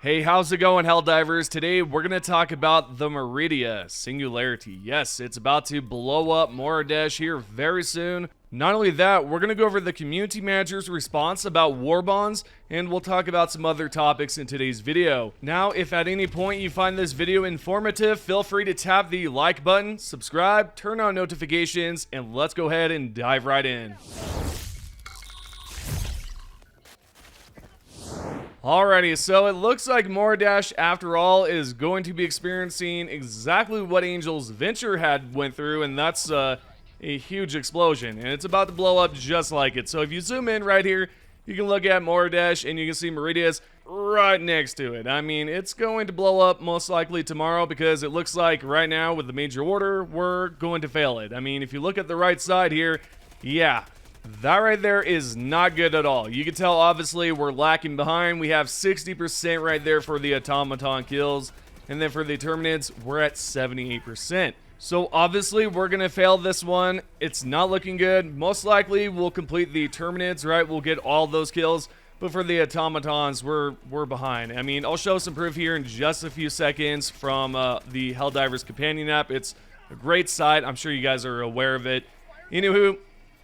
Hey, how's it going, Helldivers? Today we're going to talk about the Moradesh Singularity. Yes, it's about to blow up Moradesh here very soon. Not only that, we're going to go over the community manager's response about Warbonds, and we'll talk about some other topics in today's video. Now, if at any point you find this video informative, feel free to tap the like button, subscribe, turn on notifications, and let's go ahead and dive right in. Alrighty, so it looks like Moradesh, after all, is going to be experiencing exactly what Angel's Venture had went through, and that's a huge explosion, and it's about to blow up just like it. So if you zoom in right here, you can look at Moradesh, and you can see Moradesh right next to it. I mean, it's going to blow up most likely tomorrow, because it looks like right now with the major order, we're going to fail it. I mean, if you look at the right side here, yeah, that right there is not good at all. You can tell, obviously, we're lacking behind. We have 60% right there for the automaton kills. And then for the terminates, we're at 78%. So, obviously, we're going to fail this one. It's not looking good. Most likely, we'll complete the terminates, right? We'll get all those kills. But for the automatons, we're behind. I mean, I'll show some proof here in just a few seconds from the Helldivers companion app. It's a great site. I'm sure you guys are aware of it. Anywho,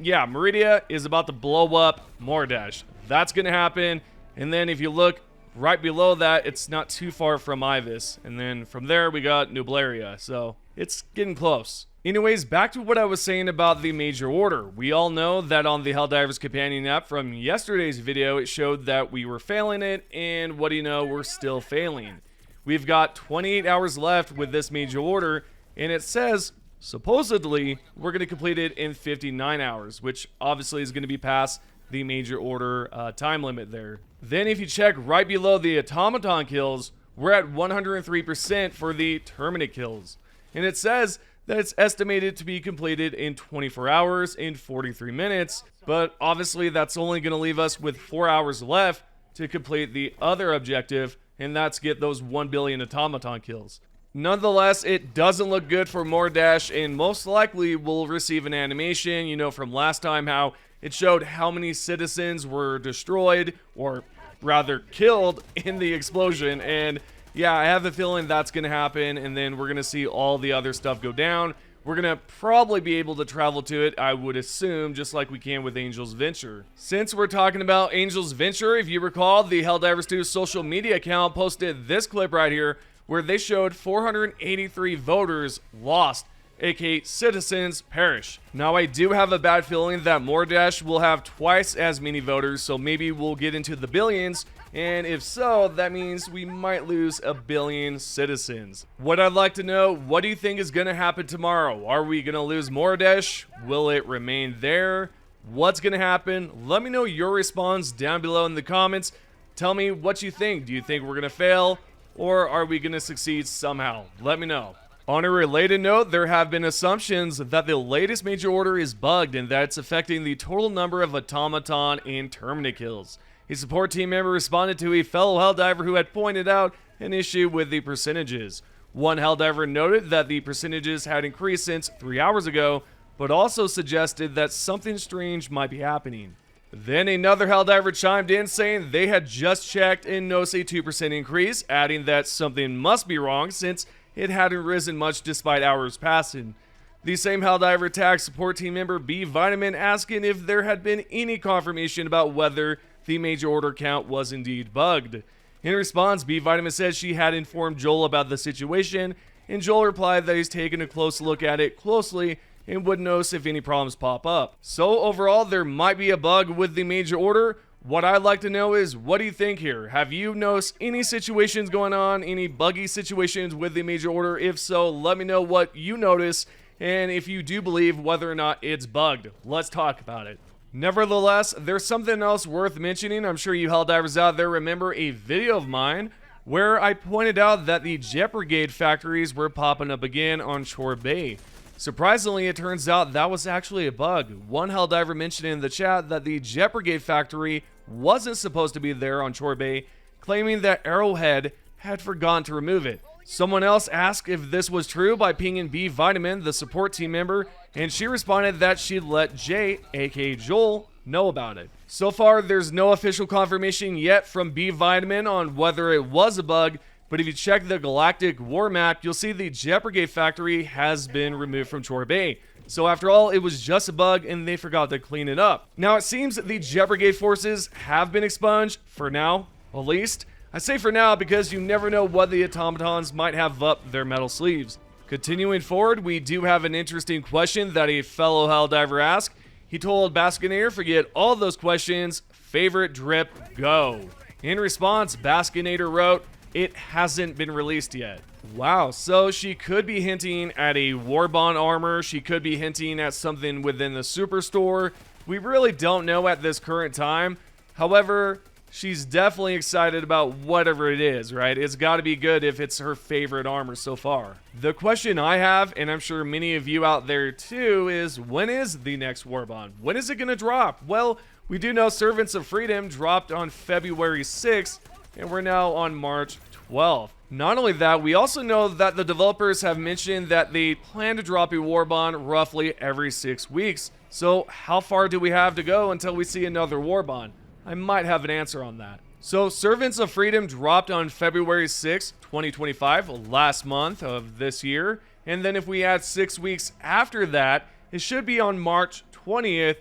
yeah, Moradesh is about to blow up Moradesh. That's going to happen. And then if you look right below that, it's not too far from Ivis. And then from there, we got Nublaria. So it's getting close. Anyways, back to what I was saying about the major order. We all know that on the Helldivers companion app from yesterday's video, it showed that we were failing it. And what do you know? We're still failing. We've got 28 hours left with this major order. And it says, supposedly, we're going to complete it in 59 hours, which obviously is going to be past the major order time limit there. Then if you check right below the automaton kills, we're at 103% for the terminate kills. And it says that it's estimated to be completed in 24 hours and 43 minutes, but obviously that's only going to leave us with 4 hours left to complete the other objective, and that's get those 1 billion automaton kills. Nonetheless, it doesn't look good for Moradesh, and most likely we'll receive an animation, you know, from last time, how it showed how many citizens were destroyed, or rather killed, in the explosion. And yeah, I have a feeling that's going to happen, and then we're going to see all the other stuff go down. We're going to probably be able to travel to it, I would assume, just like we can with Angel's Venture. Since we're talking about Angel's Venture, if you recall, the Helldivers 2 social media account posted this clip right here, where they showed 483 voters lost, aka citizens perish. Now, I do have a bad feeling that Moradesh will have twice as many voters, so maybe we'll get into the billions, and if so, that means we might lose 1 billion citizens. What I'd like to know, what do you think is going to happen tomorrow? Are we going to lose Moradesh? Will it remain there? What's going to happen? Let me know your response down below in the comments. Tell me what you think. Do you think we're going to fail? Or are we going to succeed somehow? Let me know. On a related note, there have been assumptions that the latest major order is bugged and that it's affecting the total number of automaton and terminate kills. A support team member responded to a fellow Helldiver who had pointed out an issue with the percentages. One Helldiver noted that the percentages had increased since 3 hours ago, but also suggested that something strange might be happening. Then another Helldiver chimed in saying they had just checked and noticed a 2% increase, adding that something must be wrong since it hadn't risen much despite hours passing. The same Helldiver tagged support team member B Vitamin, asking if there had been any confirmation about whether the major order count was indeed bugged. In response, B Vitamin said she had informed Joel about the situation, and Joel replied that he's taken a close look at it closely and would notice if any problems pop up. So overall, there might be a bug with the major order. What I'd like to know is, what do you think here? Have you noticed any situations going on, any buggy situations with the major order? If so, let me know what you notice, and if you do believe whether or not it's bugged. Let's talk about it. Nevertheless, there's something else worth mentioning. I'm sure you Helldivers out there remember a video of mine where I pointed out that the Jet Brigade factories were popping up again on Chort Bay. Surprisingly, it turns out that was actually a bug. One Helldiver mentioned in the chat that the Jet Brigade factory wasn't supposed to be there on Chort Bay, claiming that Arrowhead had forgotten to remove it. Someone else asked if this was true by pinging B Vitamin, the support team member, and she responded that she'd let Jay, aka Joel, know about it. So far, there's no official confirmation yet from B Vitamin on whether it was a bug, but if you check the Galactic War map, you'll see the Jet Brigade factory has been removed from Chort Bay. So after all, it was just a bug and they forgot to clean it up. Now it seems the Jet Brigade forces have been expunged, for now, at least. I say for now because you never know what the automatons might have up their metal sleeves. Continuing forward, we do have an interesting question that a fellow Helldiver asked. He told Baskinator, forget all those questions, favorite drip, go. In response, Baskinator wrote, it hasn't been released yet. Wow, so she could be hinting at a Warbond armor, she could be hinting at something within the superstore. We really don't know at this current time. However, she's definitely excited about whatever it is, right? It's got to be good if it's her favorite armor so far. The question I have, and I'm sure many of you out there too, is when is the next Warbond? When is it going to drop? Well, we do know Servants of Freedom dropped on February 6th, and we're now on March 12th. Not only that, we also know that the developers have mentioned that they plan to drop a Warbond roughly every 6 weeks. So how far do we have to go until we see another Warbond? I might have an answer on that. So Servants of Freedom dropped on February 6, 2025, last month of this year. And then if we add 6 weeks after that, it should be on March 20th,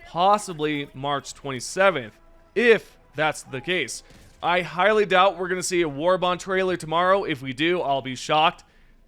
possibly March 27th, if that's the case. I highly doubt we're going to see a Warbond trailer tomorrow. If we do, I'll be shocked.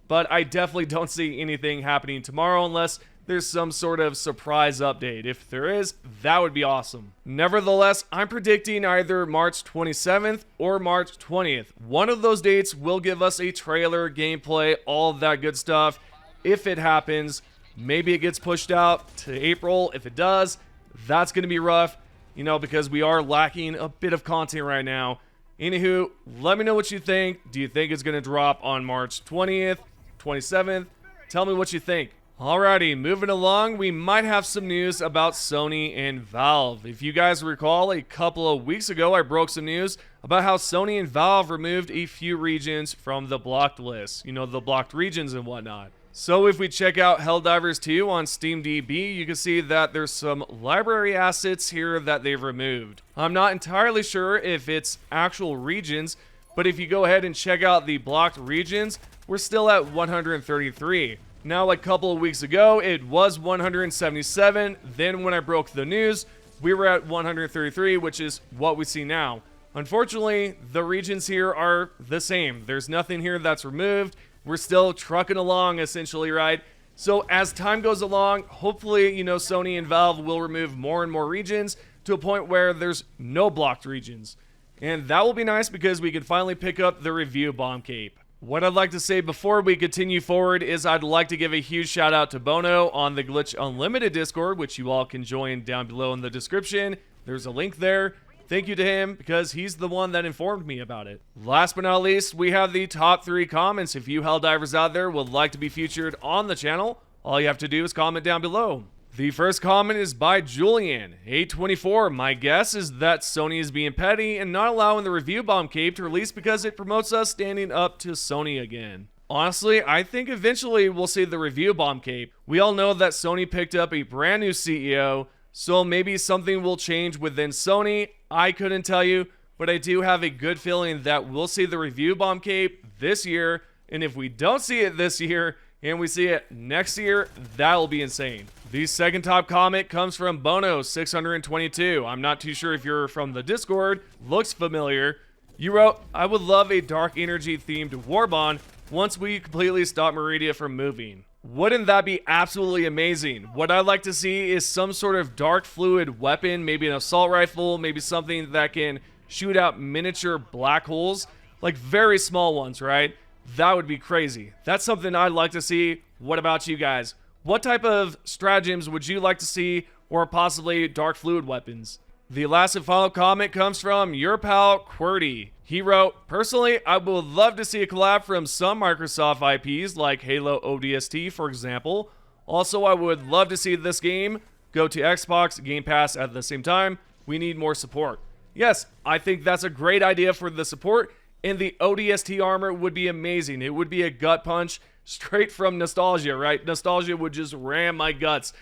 But I definitely don't see anything happening tomorrow unless there's some sort of surprise update. If there is, that would be awesome. Nevertheless, I'm predicting either March 27th or March 20th. One of those dates will give us a trailer, gameplay, all of that good stuff. If it happens, maybe it gets pushed out to April. If it does, that's going to be rough. You know, because we are lacking a bit of content right now. Anywho, let me know what you think. Do you think it's going to drop on March 20th, 27th? Tell me what you think. Alrighty, moving along, we might have some news about Sony and Valve. If you guys recall, a couple of weeks ago, I broke some news about how Sony and Valve removed a few regions from the blocked list. You know, the blocked regions and whatnot. So if we check out Helldivers 2 on SteamDB, you can see that there's some library assets here that they've removed. I'm not entirely sure if it's actual regions, but if you go ahead and check out the blocked regions, we're still at 133. Now, like a couple of weeks ago, it was 177. Then when I broke the news, we were at 133, which is what we see now. Unfortunately, the regions here are the same. There's nothing here that's removed. We're still trucking along, essentially, right? So as time goes along, hopefully, you know, Sony and Valve will remove more and more regions to a point where there's no blocked regions. And that will be nice because we can finally pick up the review bomb cape. What I'd like to say before we continue forward is I'd like to give a huge shout out to Bono on the Glitch Unlimited Discord, which you all can join down below in the description. There's a link there. Thank you to him because he's the one that informed me about it. Last but not least, we have the top 3 comments. If you Helldivers out there would like to be featured on the channel, all you have to do is comment down below. The first comment is by Julian, 824. My guess is that Sony is being petty and not allowing the review bomb cape to release because it promotes us standing up to Sony again. Honestly, I think eventually we'll see the review bomb cape. We all know that Sony picked up a brand new CEO, so maybe something will change within Sony. I couldn't tell you, but I do have a good feeling that we'll see the review bomb cape this year. And if we don't see it this year and we see it next year, that'll be insane. The second top comment comes from Bono622. I'm not too sure if you're from the Discord. Looks familiar. You wrote, I would love a dark energy themed Warbond once we completely stop Meridia from moving. Wouldn't that be absolutely amazing? What I'd like to see is some sort of dark fluid weapon, maybe an assault rifle, maybe something that can shoot out miniature black holes, like very small ones, right? That would be crazy. That's something I'd like to see. What about you guys? What type of stratagems would you like to see, or possibly dark fluid weapons? The last and final comment comes from your pal QWERTY. He wrote, personally, I would love to see a collab from some Microsoft IPs like Halo ODST, for example. Also, I would love to see this game go to Xbox Game Pass at the same time. We need more support. Yes, I think that's a great idea for the support, and the ODST armor would be amazing. It would be a gut punch straight from nostalgia, right? Nostalgia would just ram my guts.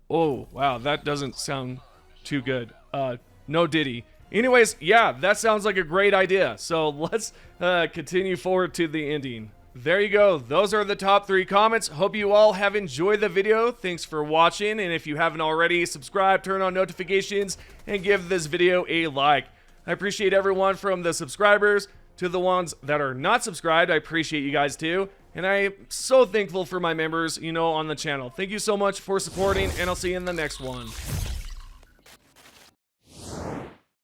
Oh, wow, that doesn't sound too good. No Diddy. Anyways, yeah, that sounds like a great idea. So let's continue forward to the ending. There you go. Those are the top 3 comments. Hope you all have enjoyed the video. Thanks for watching. And if you haven't already, subscribe, turn on notifications, and give this video a like. I appreciate everyone from the subscribers to the ones that are not subscribed. I appreciate you guys too. And I'm so thankful for my members, on the channel. Thank you so much for supporting, and I'll see you in the next one.